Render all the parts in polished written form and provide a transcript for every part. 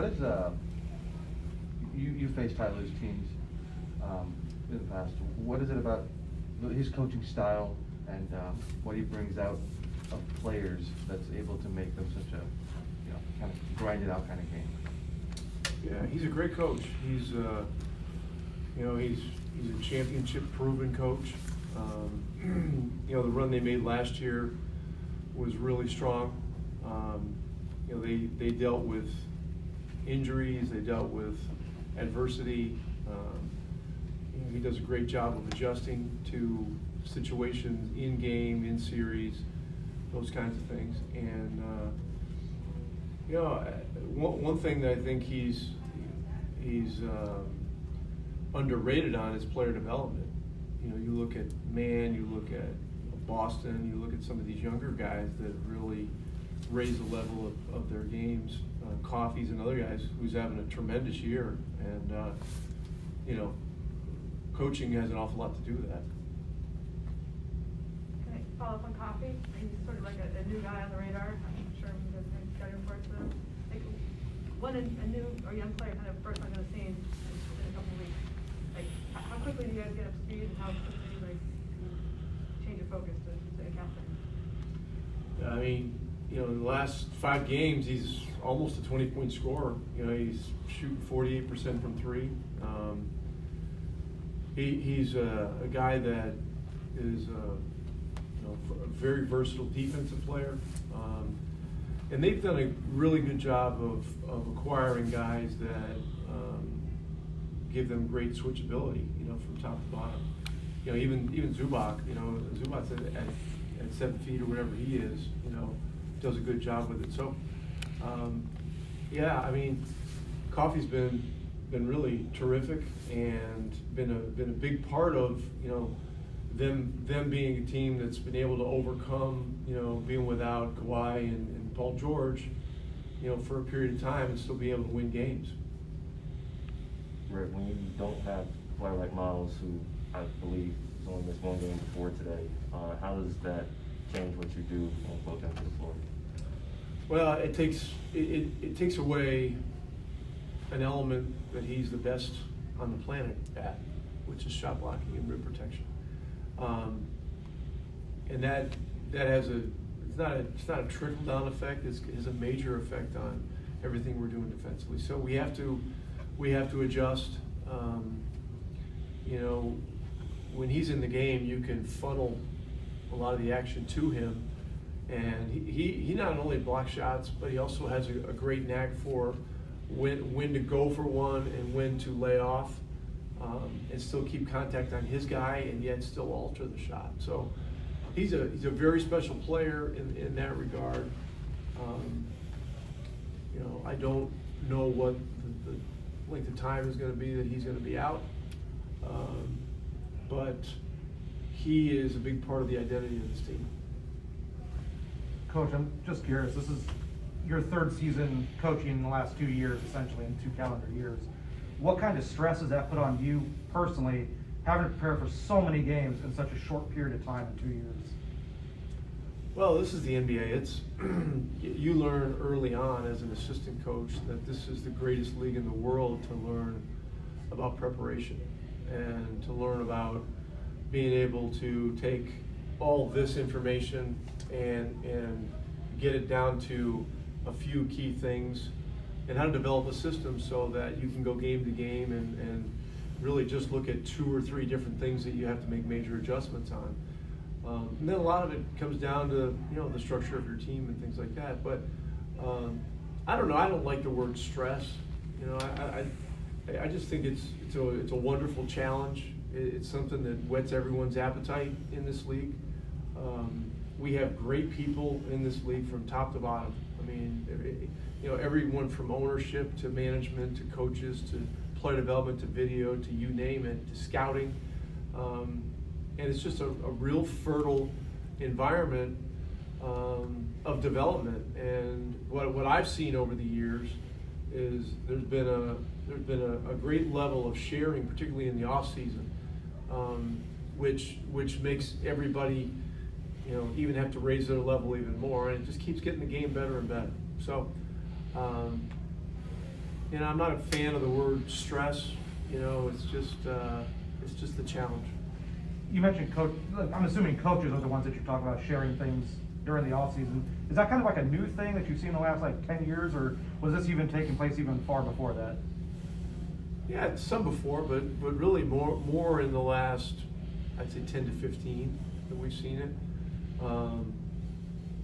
What is you faced Tyler's teams in the past? What is it about his coaching style and what he brings out of players that's able to make them such a kind of grinded out kind of game? Yeah, he's a great coach. He's he's a championship proven coach. The run they made last year was really strong. They dealt with injuries, they dealt with adversity. He does a great job of adjusting to situations in game, in series, those kinds of things. And one thing that I think he's underrated on is player development. You look at you look at Boston, you look at some of these younger guys that really raise the level of their games. Coffey's another guy who's having a tremendous year, and coaching has an awful lot to do with that. Can I follow up on Coffey? He's sort of like a new guy on the radar. I'm sure you guys have got reports of him. Like, when a new or young player kind of first on the scene in a couple of weeks, like how quickly do you guys get up to speed, and how quickly you change your focus to a captain? I mean, in the last 5 games, he's almost a 20-point scorer. He's shooting 48% from 3. He's a guy that is a very versatile defensive player. And they've done a really good job of acquiring guys that give them great switchability, from top to bottom. Even Zubac, Zubac's at 7 feet or whatever he is, does a good job with it. So, Coffey's been really terrific and been a big part of them being a team that's been able to overcome being without Kawhi and Paul George for a period of time and still be able to win games. Right, when you don't have a player like Miles, who I believe has only missed 1 game before today, how does that change what you do on both ends of the floor? Well, it takes away an element that he's the best on the planet at, which is shot blocking and rim protection. And that has it's not a trickle down effect. It has a major effect on everything we're doing defensively. So we have to adjust. When he's in the game, you can funnel a lot of the action to him, and he not only blocks shots, but he also has a great knack for when to go for one and when to lay off, and still keep contact on his guy and yet still alter the shot. So he's a very special player in that regard. I don't know what the length of time is going to be that he's going to be out, but he is a big part of the identity of this team. Coach, I'm just curious, this is your 3rd season coaching in the last 2 years, essentially in 2 calendar years. What kind of stress does that put on you personally, having to prepare for so many games in such a short period of time in 2 years? Well, this is the NBA. It's you learn early on as an assistant coach that this is the greatest league in the world to learn about preparation and to learn about being able to take all this information and get it down to a few key things and how to develop a system so that you can go game to game and really just look at 2 or 3 different things that you have to make major adjustments on. And then a lot of it comes down to the structure of your team and things like that. But I don't know. I don't like the word stress. I just think it's a wonderful challenge. It's something that whets everyone's appetite in this league. We have great people in this league from top to bottom. I mean, everyone from ownership to management to coaches to player development to video to you name it, to scouting. And it's just a real fertile environment of development. And what I've seen over the years is there's been a great level of sharing, particularly in the off season, which makes everybody even have to raise their level even more, and it just keeps getting the game better and better. So I'm not a fan of the word stress. It's just the challenge. You mentioned coach, I'm assuming coaches are the ones that you talk about sharing things during the off season. Is that kind of like a new thing that you've seen in the last 10 years, or was this even taking place even far before that? Yeah, some before, but really more in the last, I'd say 10 to 15 that we've seen it.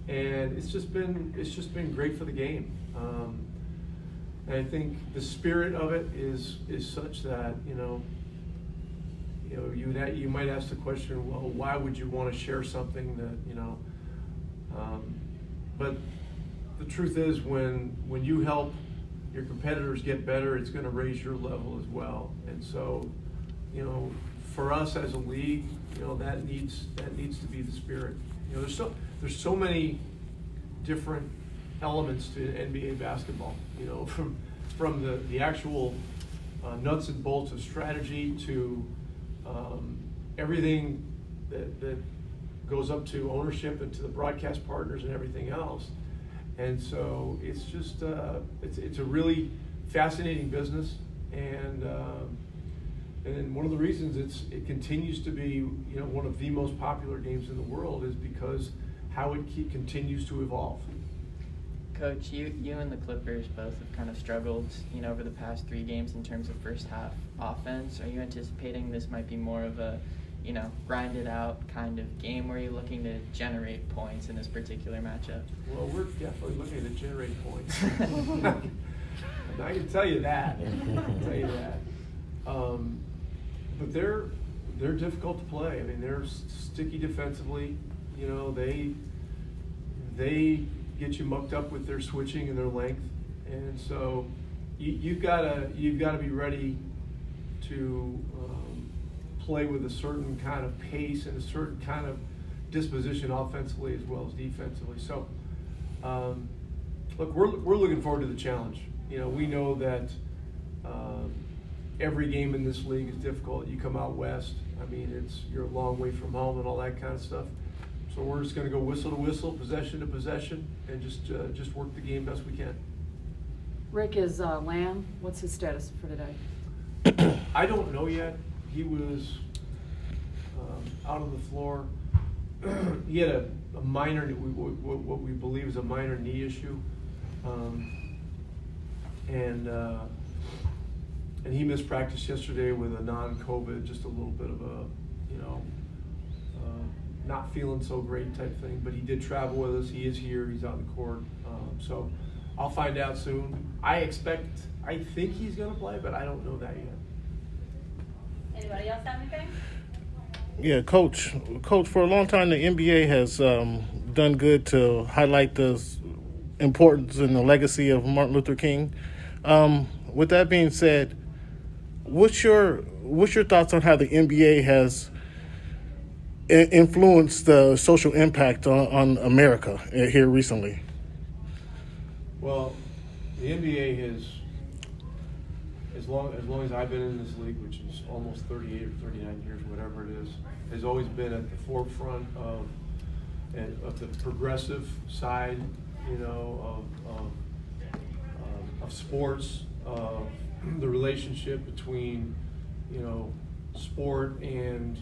And it's just been great for the game. And I think the spirit of it is such that you might ask the question, well, why would you want to share something that but the truth is, when you help your competitors get better, it's going to raise your level as well. And so, for us as a league, that needs to be the spirit. There's so many different elements to NBA basketball. From the actual nuts and bolts of strategy to everything that goes up to ownership and to the broadcast partners and everything else. And so it's just it's a really fascinating business, and one of the reasons it continues to be one of the most popular games in the world is because how it continues to evolve. Coach, you and the Clippers both have kind of struggled, over the past 3 games in terms of first half offense. Are you anticipating this might be more of a, grind it out kind of game, where you're looking to generate points in this particular matchup? Well, we're definitely looking to generate points. I can tell you that. But they're difficult to play. I mean, they're sticky defensively. They get you mucked up with their switching and their length, and so you've got to be ready to play with a certain kind of pace and a certain kind of disposition offensively as well as defensively. So, look, we're looking forward to the challenge. We know that every game in this league is difficult. You come out west, I mean, you're a long way from home and all that kind of stuff. So we're just going to go whistle to whistle, possession to possession, and just work the game best we can. Rick, is Lamb, what's his status for today? I don't know yet. He was out on the floor. He had a minor, what we believe is a minor knee issue, and he missed practice yesterday with a non-COVID, just a little bit of a not feeling so great type thing. But he did travel with us. He is here. He's on the court. So I'll find out soon. I think he's going to play, but I don't know that yet. Anybody else have anything? Yeah, Coach, for a long time, the NBA has done good to highlight the importance and the legacy of Martin Luther King. With that being said, what's your thoughts on how the NBA has influenced the social impact on America here recently? Well, the NBA has, as long as I've been in this league, which is almost 38 or 39 years, whatever it is, has always been at the forefront of the progressive side, of sports, of the relationship between, sport and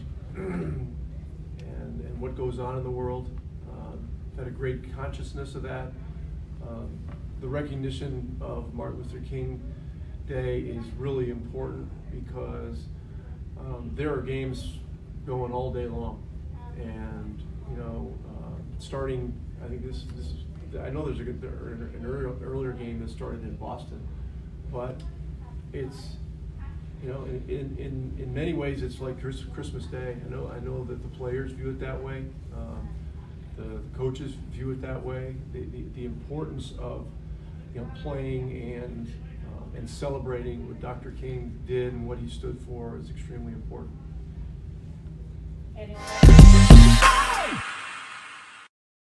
what goes on in the world. Had a great consciousness of that. The recognition of Martin Luther King Day is really important because there are games going all day long, and starting, I think this is, I know there's an earlier game that started in Boston, but it's in many ways it's like Christmas Day. I know that the players view it that way, the coaches view it that way. The importance of playing and celebrating what Dr. King did and what he stood for is extremely important. Anyone else?